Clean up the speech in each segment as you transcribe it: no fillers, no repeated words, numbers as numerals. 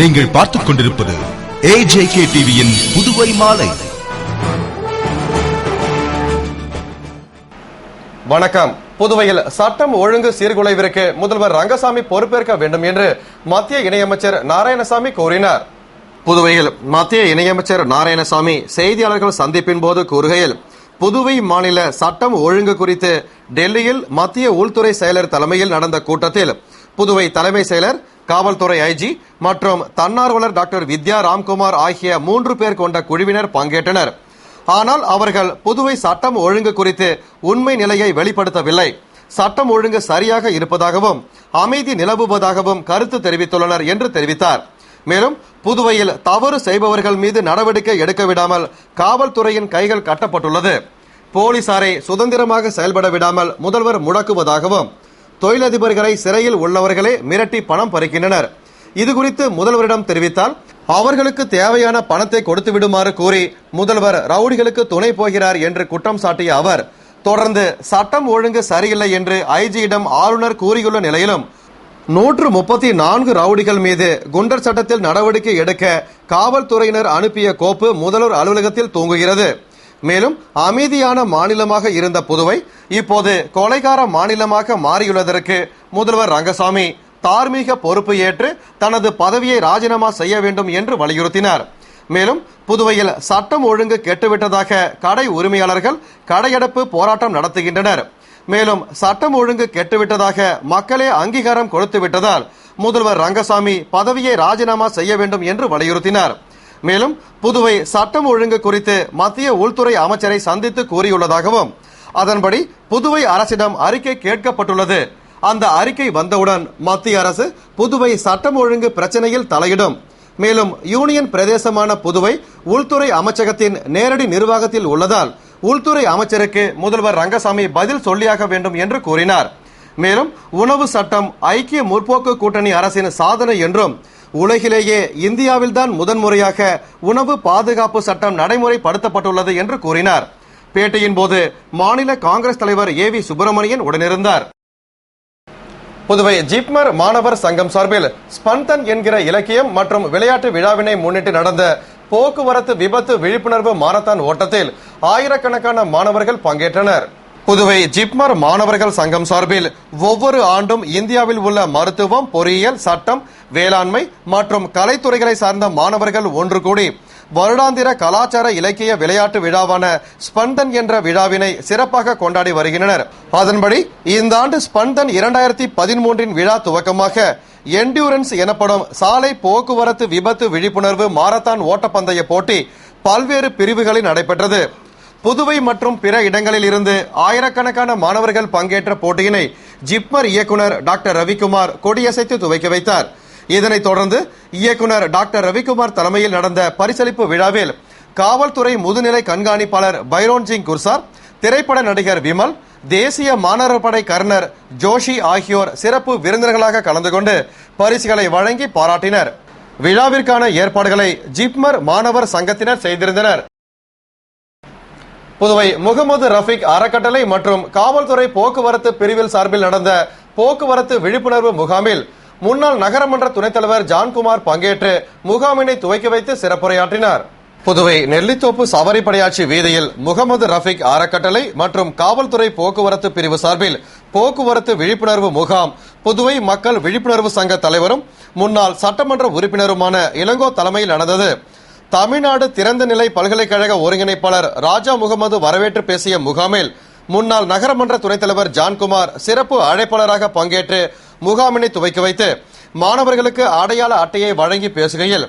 நீங்கள் பார்த்துக் கொண்டிருப்பது AJK டிவியின் புதுவை மாலை. வணக்கம். புதுவையில் சட்டம் ஒழுங்கு சீர்குலைவிற்கு முதல்வர் ரங்கசாமி பொறுப்பேற்க வேண்டும் என்று மத்திய இணையமைச்சர் நாராயணசாமி கூறினார். புதுவையில் மத்திய இணையமைச்சர் நாராயணசாமி செய்தியாளர்கள் சந்திப்பின் போது கூறுகையில், புதுவை மாநில சட்டம் ஒழுங்கு குறித்து டெல்லியில் மத்திய உள்துறை செயலர் தலைமையில் நடந்த கூட்டத்தில் புதுவை தலைமை செயலர், காவல்துறை ஐஜி மற்றும் தன்னார்வலர் டாக்டர் வித்யா ராம்குமார் ஆகிய 3 பேர் கொண்ட குழுவினர் பங்கேற்றனர். ஆனால் அவர்கள் புதுவை சட்டம் ஒழுங்கு குறித்து உண்மை நிலையை வெளிப்படுத்தவில்லை. சட்டம் ஒழுங்கு சரியாக இருப்பதாகவும் அமைதி நிலவுவதாகவும் கருத்து தெரிவித்துள்ளனர் என்று தெரிவித்தார். மேலும் புதுவையில் தவறு செய்பவர்கள் மீது நடவடிக்கை எடுக்க விடாமல் காவல்துறையின் கைகள் கட்டப்பட்டுள்ளது. போலீசாரை சுதந்திரமாக செயல்பட விடாமல் முதல்வர் முடக்குவதாகவும், தொழிலதிபர்களை சிறையில் உள்ளவர்களே மிரட்டி பணம் பறிக்கின்றனர். இதுகுறித்து முதல்வரிடம் தெரிவித்தால் அவர்களுக்கு தேவையான பணத்தை கொடுத்து விடுமாறு கூறி முதல்வர் ரவுடிகளுக்கு துணை போகிறார் என்று குற்றம் சாட்டிய அவர், தொடர்ந்து சட்டம் ஒழுங்கு சரியில்லை என்று ஐஜியிடம் ஆளுநர் கூறியுள்ள நிலையிலும் 134 ரவுடிகள் மீது குண்டர் சட்டத்தில் நடவடிக்கை எடுக்க காவல்துறையினர் அனுப்பிய கோப்பு முதல்வர் அலுவலகத்தில் தூங்குகிறது. மேலும் அமைதியான மாநிலமாக இருந்த புதுவை இப்போது கொலைகார மாநிலமாக மாறியுள்ளதற்கு முதல்வர் ரங்கசாமி தார்மீக பொறுப்பு ஏற்று தனது பதவியை ராஜினாமா செய்ய வேண்டும் என்று வலியுறுத்தினார். மேலும் புதுவையில் சட்டம் ஒழுங்கு கெட்டுவிட்டதாக கடை உரிமையாளர்கள் கடையடைப்பு போராட்டம் நடத்துகின்றனர். மேலும் சட்டம் ஒழுங்கு கெட்டுவிட்டதாக மக்களே அங்கீகாரம் கொடுத்து விட்டதால் முதல்வர் ரங்கசாமி பதவியை ராஜினாமா செய்ய வேண்டும் என்று வலியுறுத்தினார். மேலும் புதுவை சட்டம் ஒழுங்கு குறித்து மத்திய உள்துறை அமைச்சரை சந்தித்து கூறியுள்ளதாகவும், அதன்படி புதுவை அரசிடம் அறிக்கை கேட்கப்பட்டுள்ளது. அந்த அறிக்கை வந்தவுடன் மத்திய அரசு புதுவை சட்டம் ஒழுங்கு பிரச்சனையில் தலையிடும். மேலும் யூனியன் பிரதேசமான புதுவை உள்துறை அமைச்சகத்தின் நேரடி நிர்வாகத்தில் உள்ளதால் உள்துறை அமைச்சருக்கு முதல்வர் ரங்கசாமி பதில் சொல்லியாக வேண்டும் என்று கூறினார். மேலும் உணவு சட்டம் ஐக்கிய முற்போக்கு கூட்டணி அரசின் சாதனை என்றும், உலகிலேயே இந்தியாவில்தான் முதன்முறையாக உணவு பாதுகாப்பு சட்டம் நடைமுறைப்படுத்தப்பட்டுள்ளது என்று கூறினார். பேட்டியின் போது மாநில காங்கிரஸ் தலைவர் ஏவி சுப்பிரமணியன் உடனிருந்தார். புதுவை ஜிப்மர் மாணவர் சங்கம் சார்பில் ஸ்பந்தன் என்கிற இலக்கியம் மற்றும் விளையாட்டு விழாவினை முன்னிட்டு நடந்த போக்குவரத்து விபத்து விழிப்புணர்வு மாரத்தான் ஓட்டத்தில் ஆயிரக்கணக்கான மாணவர்கள் பங்கேற்றனர். புதுவை ஜிப்மர் மாணவர்கள் சங்கம் சார்பில் ஒவ்வொரு ஆண்டும் இந்தியாவில் உள்ள மருத்துவம், பொறியியல், சட்டம், வேளாண்மை மற்றும் கலைத்துறைகளை சார்ந்த மாணவர்கள் ஒன்று கூடி வருடாந்திர கலாச்சார இலக்கிய விளையாட்டு விழாவான ஸ்பந்தன் என்ற விழாவினை சிறப்பாக கொண்டாடி வருகின்றனர். அதன்படி இந்த ஆண்டு ஸ்பந்தன் 2013 விழா துவக்கமாக என்டியூரன்ஸ் எனப்படும் சாலை போக்குவரத்து விபத்து விழிப்புணர்வு மாரத்தான் ஓட்டப்பந்தய போட்டி பல்வேறு பிரிவுகளில் நடைபெற்றது. புதுவை மற்றும் பிற இடங்களில் இருந்து ஆயிரக்கணக்கான மாணவர்கள் பங்கேற்ற போட்டியினை ஜிப்மர் இயக்குனர் டாக்டர் ரவிக்குமார் கொடியசைத்து துவக்கி வைத்தார். இதனைத் தொடர்ந்து இயக்குனர் டாக்டர் ரவிக்குமார் தலைமையில் நடந்த பரிசளிப்பு விழாவில் காவல்துறை முதுநிலை கண்காணிப்பாளர் பைரோன்சிங் குர்சார், திரைப்பட நடிகர் விமல், தேசிய மாணவர் படை கர்னர் ஜோஷி ஆகியோர் சிறப்பு விருந்தினர்களாக கலந்து கொண்டு பரிசுகளை வழங்கி பாராட்டினர். விழாவிற்கான ஏற்பாடுகளை ஜிப்மர் மாணவர் சங்கத்தினர் செய்திருந்தனர். புதுவை முகமது ரஃபீக் அறக்கட்டளை மற்றும் காவல்துறை போக்குவரத்து பிரிவில் சார்பில் நடந்த போக்குவரத்து விழிப்புணர்வு முகாமில் முன்னாள் நகரமன்ற துணைத் தலைவர் ஜான்குமார் பங்கேற்று முகாமினை துவக்கி வைத்து சிறப்புரையாற்றினார். புதுவை நெல்லித்தோப்பு சவரிப்படையாட்சி வீதியில் முகமது ரஃபீக் அறக்கட்டளை மற்றும் காவல்துறை போக்குவரத்து பிரிவு சார்பில் போக்குவரத்து விழிப்புணர்வு முகாம் புதுவை மக்கள் விழிப்புணர்வு சங்க தலைவரும் முன்னாள் சட்டமன்ற உறுப்பினருமான இளங்கோ தலைமையில் நடந்தது. தமிழ்நாடு திறந்த நிலை பல்கலைக்கழக ஒருங்கிணைப்பாளர் ராஜா முகமது வரவேற்று பேசிய முகாமில் முன்னாள் நகரமன்ற துணைத் தலைவர் ஜான்குமார் சிறப்பு அழைப்பாளராக பங்கேற்று முகாமினை துவக்கி வைத்து மாணவர்களுக்கு அடையாள அட்டையை வழங்கி பேசுகையில்,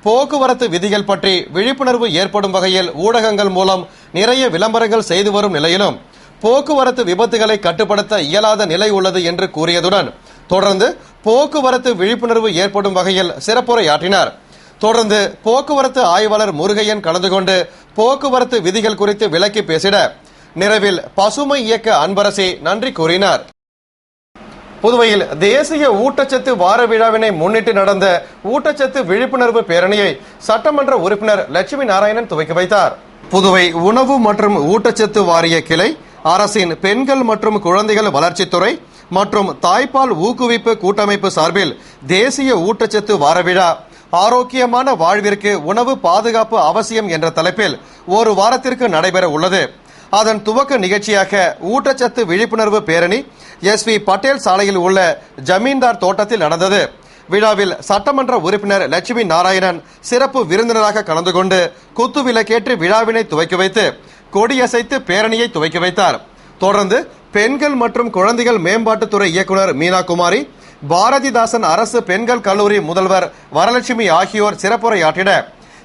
போக்குவரத்து விதிகள் பற்றி விழிப்புணர்வு ஏற்படும் வகையில் ஊடகங்கள் மூலம் நிறைய விளம்பரங்கள் செய்து வரும் நிலையிலும் போக்குவரத்து விபத்துகளை கட்டுப்படுத்த இயலாத நிலை உள்ளது என்று கூறியதுடன் தொடர்ந்து போக்குவரத்து விழிப்புணர்வு ஏற்படும் வகையில் சிறப்புரையாற்றினார். தொடர்ந்து போக்குவரத்து ஆய்வாளர் முருகையன் கலந்து கொண்டு போக்குவரத்து விதிகள் குறித்து விளக்கி பேசிட, நிறைவில் பசுமை இயக்க அன்பரசி நன்றி கூறினார். புதுவையில் தேசிய ஊட்டச்சத்து வார விழாவினை முன்னிட்டு நடந்த ஊட்டச்சத்து விழிப்புணர்வு பேரணியை சட்டமன்ற உறுப்பினர் லட்சுமி நாராயணன் துவக்கி வைத்தார். புதுவை உணவு மற்றும் ஊட்டச்சத்து வாரிய கிளை, அரசின் பெண்கள் மற்றும் குழந்தைகள் வளர்ச்சித்துறை மற்றும் தாய்ப்பால் ஊக்குவிப்பு கூட்டமைப்பு சார்பில் தேசிய ஊட்டச்சத்து வார விழா ஆரோக்கியமான வாழ்விற்கு உணவு பாதுகாப்பு அவசியம் என்ற தலைப்பில் ஒரு வாரத்திற்கு நடைபெற உள்ளது. அதன் துவக்க நிகழ்ச்சியாக ஊட்டச்சத்து விழிப்புணர்வு பேரணி SV பட்டேல் சாலையில் உள்ள ஜமீன்தார் தோட்டத்தில் நடந்தது. விழாவில் சட்டமன்ற உறுப்பினர் லட்சுமி நாராயணன் சிறப்பு விருந்தினராக கலந்து கொண்டு குத்து விளக்கேற்றி விழாவினை துவக்கி வைத்து கொடியசைத்து பேரணியை துவக்கி வைத்தார். தொடர்ந்து பெண்கள் மற்றும் குழந்தைகள் மேம்பாட்டுத்துறை இயக்குனர் மீனா குமாரி, பாரதிதாசன் அரசு பெண்கள் கல்லூரி முதல்வர் வரலட்சுமி ஆகியோர் சிறப்புரையாற்றின.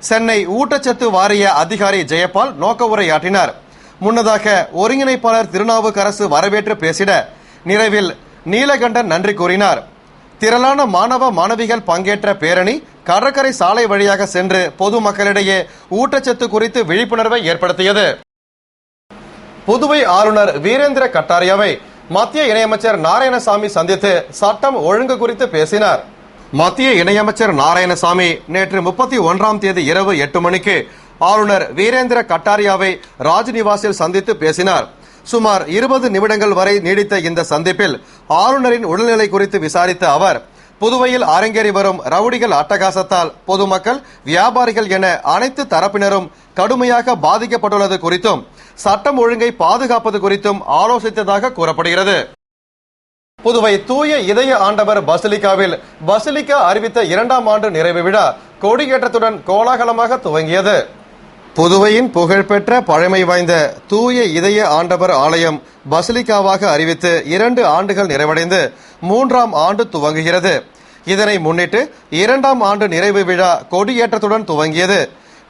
சென்னை ஊட்டச்சத்து வாரிய அதிகாரி ஜெயபால் நோக்க உரையாற்றினார். முன்னதாக ஒருங்கிணைப்பாளர் திருநாவுக்கரசு வரவேற்று பேசிட, நிறைவில் நீலகண்டன் நன்றி கூறினார். திரளான மாணவ மாணவிகள் பங்கேற்ற பேரணி கடற்கரை சாலை வழியாக சென்று பொதுமக்களிடையே ஊட்டச்சத்து குறித்து விழிப்புணர்வை ஏற்படுத்தியது. புதுவை ஆளுநர் வீரேந்திர கட்டாரியாவை மத்திய இணையமைச்சர் நாராயணசாமி சந்தித்து சட்டம் ஒழுங்கு குறித்து பேசினார். மத்திய இணையமைச்சர் நாராயணசாமி நேற்று 31ஆம் தேதி இரவு 8 மணிக்கு ஆளுநர் வீரேந்திர கட்டாரியாவை ராஜ்நிவாசில் சந்தித்து பேசினார். சுமார் 20 நிமிடங்கள் வரை நீடித்த இந்த சந்திப்பில் ஆளுநரின் உடல்நிலை குறித்து விசாரித்த அவர், புதுவையில் அரங்கேறி வரும் ரவுடிகள் அட்டகாசத்தால் பொதுமக்கள், வியாபாரிகள் என அனைத்து தரப்பினரும் கடுமையாக பாதிக்கப்பட்டுள்ளது குறித்தும் சட்டம் ஒழுங்கை பாதுகாப்பது குறித்தும் ஆலோசித்ததாக கூறப்படுகிறது. புதுவை தூய இதய ஆண்டவர் பசிலிக்காவில் பசிலிக்கா அறிவித்த 2ஆம் ஆண்டு நிறைவு விழா கொடியேற்றத்துடன் கோலாகலமாக துவங்கியது. புதுவையின் புகழ்பெற்ற பழமை வாய்ந்த தூய இதய ஆண்டவர் ஆலயம் பசிலிக்காவாக அறிவித்து 2 ஆண்டுகள் நிறைவடைந்து 3ஆம் ஆண்டு துவங்குகிறது. இதனை முன்னிட்டு 2ஆம் ஆண்டு நிறைவு விழா கொடியேற்றத்துடன் துவங்கியது.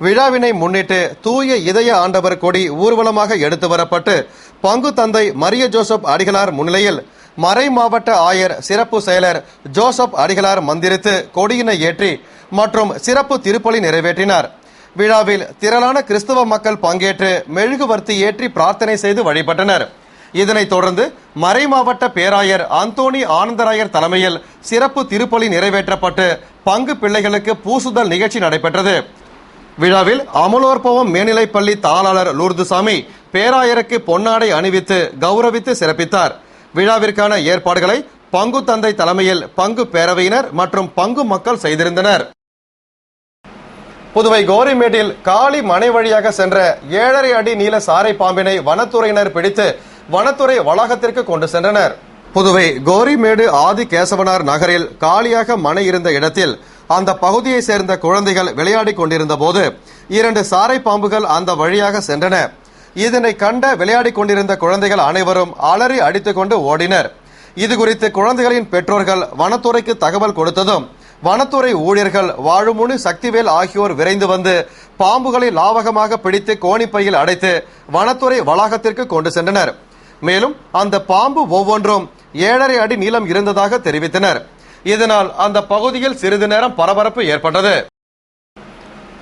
விழாவினை முன்னிட்டு தூய இதய ஆண்டவர் கொடி ஊர்வலமாக எடுத்து வரப்பட்டு பங்கு தந்தை மரிய ஜோசப் அடிகளார் முன்னிலையில் மறை மாவட்ட ஆயர் சிறப்பு செயலர் ஜோசப் அடிகளார் மந்திரித்து கொடியினை ஏற்றி மற்றும் சிறப்பு திருப்பலி நிறைவேற்றினார். விழாவில் திரளான கிறிஸ்தவ மக்கள் பங்கேற்று மெழுகுவர்த்தி ஏற்றி பிரார்த்தனை செய்து வழிபட்டனர். இதனைத் தொடர்ந்து மறை மாவட்ட பேராயர் அந்தோணி ஆனந்தராயர் தலைமையில் சிறப்பு திருப்பலி நிறைவேற்றப்பட்டு பங்கு பிள்ளைகளுக்கு பூசுதல் நிகழ்ச்சி நடைபெற்றது. விழாவில் அமலோற்பவம் மேல்நிலைப்பள்ளி தாளாளர் லூர்துசாமி பேராயருக்கு பொன்னாடை அணிவித்து கௌரவித்து சிறப்பித்தார். விழாவிற்கான ஏற்பாடுகளை பங்கு தந்தை தலைமையில் பங்கு பேரவையினர் மற்றும் பங்கு மக்கள் செய்திருந்தனர். புதுவை கோரிமேட்டில் காளி மனை வழியாக சென்ற 7.5 அடி நீள சாரை பாம்பினை வனத்துறையினர் பிடித்து வனத்துறை வளாகத்திற்கு கொண்டு சென்றனர். புதுவை கோரிமேடு ஆதி கேசவனார் நகரில் காலியாக மனை இருந்த இடத்தில் அந்த பகுதியை சேர்ந்த குழந்தைகள் விளையாடி கொண்டிருந்த போது 2 சாரை பாம்புகள் அந்த வழியாக சென்றன. இதனை கண்ட விளையாடி கொண்டிருந்த குழந்தைகள் அனைவரும் அலறி அடித்துக் கொண்டு ஓடினர். இதுகுறித்து குழந்தைகளின் பெற்றோர்கள் வனத்துறைக்கு தகவல் கொடுத்ததும் வனத்துறை ஊழியர்கள் வாழுமுனி சக்திவேல் ஆகியோர் விரைந்து வந்து பாம்புகளை லாவகமாக பிடித்து கோணிப்பையில் அடைத்து வனத்துறை வளாகத்திற்கு கொண்டு சென்றனர். மேலும் அந்த பாம்பு ஒவ்வொன்றும் 7.5 அடி நீளம் இருந்ததாக தெரிவித்தனர். இதனால் அந்த பகுதியில் சிறிது நேரம் பரபரப்பு ஏற்பட்டது.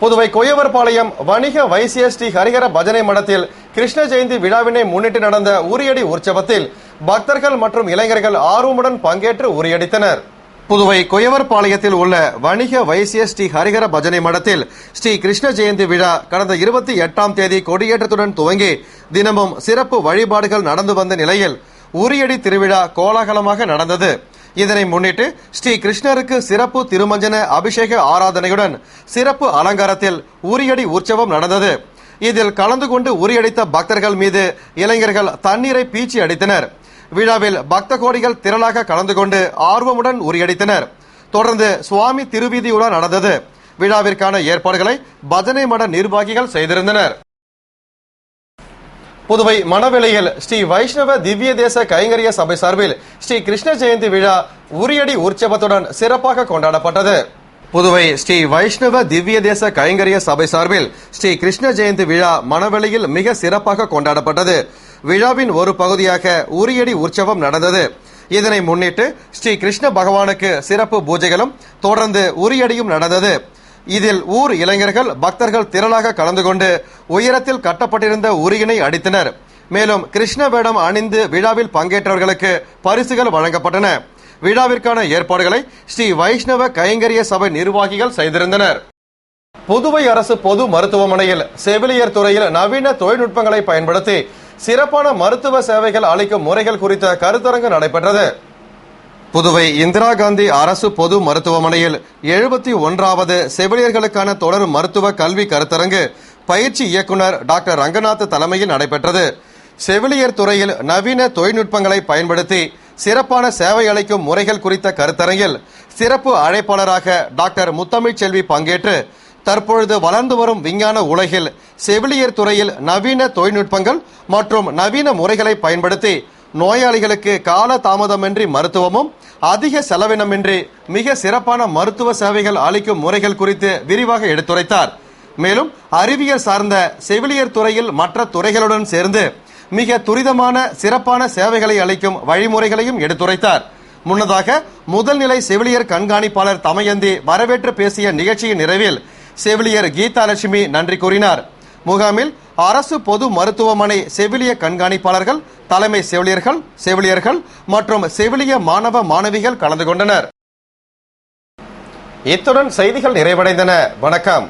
புதுவை கொய்யவர்பாளையம் வணிக வைசிய ஸ்ரீ ஹரிஹர பஜனை மடத்தில் கிருஷ்ண ஜெயந்தி விழாவினை முன்னிட்டு நடந்த உரியடி உற்சவத்தில் பக்தர்கள் மற்றும் இளைஞர்கள் ஆர்வமுடன் பங்கேற்று உரியடித்தனர். புதுவை கொய்யவர்பாளையத்தில் உள்ள வணிக வைசிய ஸ்ரீ ஹரிஹர பஜனை மடத்தில் ஸ்ரீ கிருஷ்ண ஜெயந்தி விழா கடந்த 28ஆம் தேதி கொடியேற்றத்துடன் துவங்கி தினமும் சிறப்பு வழிபாடுகள் நடந்து வந்த நிலையில் உரியடி திருவிழா கோலாகலமாக நடந்தது. இதனை முன்னிட்டு ஸ்ரீ கிருஷ்ணருக்கு சிறப்பு திருமஞ்சன அபிஷேக ஆராதனையுடன் சிறப்பு அலங்காரத்தில் உரியடி உற்சவம் நடந்தது. இதில் கலந்து கொண்டு உரியடித்த பக்தர்கள் மீது இளைஞர்கள் தண்ணீரை பீச்சி அடித்தனர். விழாவில் பக்த கோடிகள் திரளாக கலந்து கொண்டு ஆர்வமுடன் உரியடித்தனர். தொடர்ந்து சுவாமி திருவீதி உலா நடந்தது. விழாவிற்கான ஏற்பாடுகளை பஜனை மட நிர்வாகிகள் செய்திருந்தனர். புதுவை மணவெளியில் ஸ்ரீ வைஷ்ணவ திவ்ய தேச கைங்கரிய சபை சார்பில் ஸ்ரீ கிருஷ்ண ஜெயந்தி விழா உரியடி உற்சவத்துடன் சிறப்பாக கொண்டாடப்பட்டது. புதுவை ஸ்ரீ வைஷ்ணவ திவ்ய தேச கைங்கரிய சபை சார்பில் ஸ்ரீ கிருஷ்ண ஜெயந்தி விழா மணவெளியில் மிக சிறப்பாக கொண்டாடப்பட்டது. விழாவின் ஒரு பகுதியாக உரியடி உற்சவம் நடந்தது. இதனை முன்னிட்டு ஸ்ரீ கிருஷ்ண பகவானுக்கு சிறப்பு பூஜைகளும் தொடர்ந்து உரியடியும் நடந்தது. இதில் ஊர் இளைஞர்கள் பக்தர்கள் திரளாக கலந்து கொண்டு உயரத்தில் கட்டப்பட்டிருந்த உரியினை அடித்தனர். மேலும் கிருஷ்ண வேடம் அணிந்து விழாவில் பங்கேற்றவர்களுக்கு பரிசுகள் வழங்கப்பட்டன. விழாவிற்கான ஏற்பாடுகளை ஸ்ரீ வைஷ்ணவ கைங்கரிய சபை நிர்வாகிகள் செய்திருந்தனர். புதுவை அரசு பொது மருத்துவமனையில் செவிலியர் துறையில் நவீன தொழில்நுட்பங்களை பயன்படுத்தி சிறப்பான மருத்துவ சேவைகள் அளிக்கும் முறைகள் குறித்த கருத்தரங்கு நடைபெற்றது. புதுவை இந்திரா காந்தி அரசு பொது மருத்துவமனையில் 71வது செவிலியர்களுக்கான தொடர் மருத்துவ கல்வி கருத்தரங்கு பயிற்சி இயக்குனர் டாக்டர் ரங்கநாத் தலைமையில் நடைபெற்றது. செவிலியர் துறையில் நவீன தொழில்நுட்பங்களை பயன்படுத்தி சிறப்பான சேவை அளிக்கும் முறைகள் குறித்த கருத்தரங்கில் சிறப்பு அழைப்பாளராக டாக்டர் முத்தமிழ் செல்வி பங்கேற்று தற்பொழுது வளர்ந்து வரும் விஞ்ஞான உலகில் செவிலியர் துறையில் நவீன தொழில்நுட்பங்கள் மற்றும் நவீன முறைகளை பயன்படுத்தி நோயாளிகளுக்கு கால தாமதமின்றி மருத்துவமும் அதிக செலவினமின்றி மிக சிறப்பான மருத்துவ சேவைகள் அளிக்கும் முறைகள் குறித்து விரிவாக எடுத்துரைத்தார். மேலும் அறிவியல் சார்ந்த செவிலியர் துறையில் மற்ற துறைகளுடன் சேர்ந்து மிக துரிதமான சிறப்பான சேவைகளை அளிக்கும் வழிமுறைகளையும் எடுத்துரைத்தார். முன்னதாக முதல்நிலை செவிலியர் கண்காணிப்பாளர் தமயந்தி வரவேற்று பேசிய நிகழ்ச்சியின் நிறைவில் செவிலியர் கீதா லட்சுமி நன்றி கூறினார். முகாமில் அரசு பொது மருத்துவமனை செவிலிய கண்காணிப்பாளர்கள், தலைமை செவிலியர்கள் மற்றும் செவிலிய மாணவ மாணவிகள் கலந்து கொண்டனர். இத்துடன் செய்திகள் நிறைவடைந்தன. வணக்கம்.